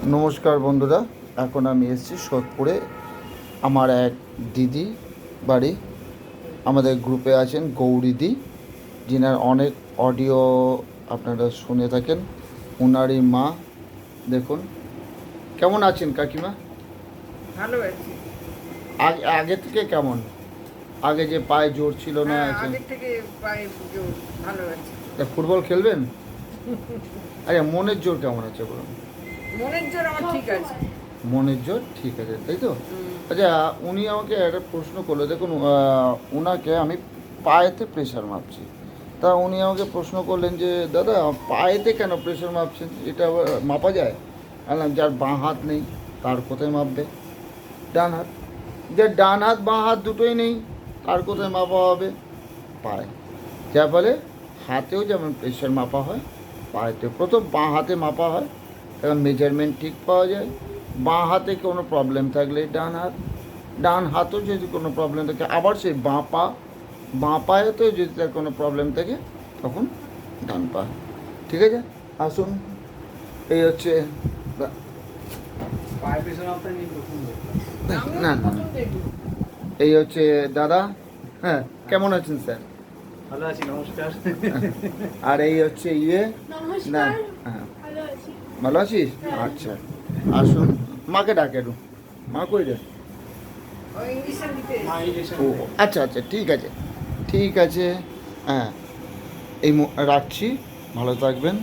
নমস্কার বন্ধুরা, এখন আমি এসেছি সোদপুরে। আমার এক দিদি বাড়ি, আমাদের গ্রুপে আছেন গৌরীদি, যিনার অনেক অডিও আপনারা শুনে থাকেন। উনারই মা। দেখুন কেমন আছেন কাকিমা? ভালো আছি। আগে থেকে কেমন? আগে যে পায়ে জোর ছিল না, হ্যাঁ, এখন আগের থেকে পায়ে জোর ভালো আছে। ফুটবল খেলবেন? আরে মনের জোর কেমন আছে বলুন? মনের জোর আমার ঠিক আছে। মনের জোর ঠিক আছে, তাই তো? আচ্ছা, উনি আমাকে একটা প্রশ্ন করলো। দেখুন, ওনাকে আমি পায়েতে প্রেশার মাপছি। তা উনি আমাকে প্রশ্ন করলেন যে দাদা, পায়েতে কেন প্রেশার মাপছেন? এটা আবার মাপা যায়? বললাম, যার বাঁ হাত নেই তার কোথায় মাপবে? ডান হাত। যার ডান হাত বাঁ হাত দুটোই নেই তার কোথায় মাপা হবে? পায়ে। যার ফলে হাতেও যেমন প্রেশার মাপা হয়, পায়েতেও প্রথম বাঁ হাতে মাপা হয়, এবং মেজারমেন্ট ঠিক পাওয়া যায়। বাঁ হাতে কোনো প্রবলেম থাকলে ডান হাতেও যদি কোনো প্রবলেম থাকে, আবার সেই বাঁ পায়েতেও যদি তার কোনো প্রবলেম থাকে, তখন ডান পা। ঠিক আছে, আসুন। এই হচ্ছে না না, এই হচ্ছে দাদা। হ্যাঁ, কেমন আছেন স্যার? ভালো আছি, নমস্কার। আর এই হচ্ছে ইয়ে না। নমস্কার। হ্যাঁ, ভালো আছি। ভালো আছিস? আচ্ছা, আসুন। মাকে ডাকে একটু। মা কই রে? ও ইঞ্জেকশন দিতে ও আচ্ছা আচ্ছা, ঠিক আছে ঠিক আছে। হ্যাঁ, এই রাখছি। ভালো থাকবেন।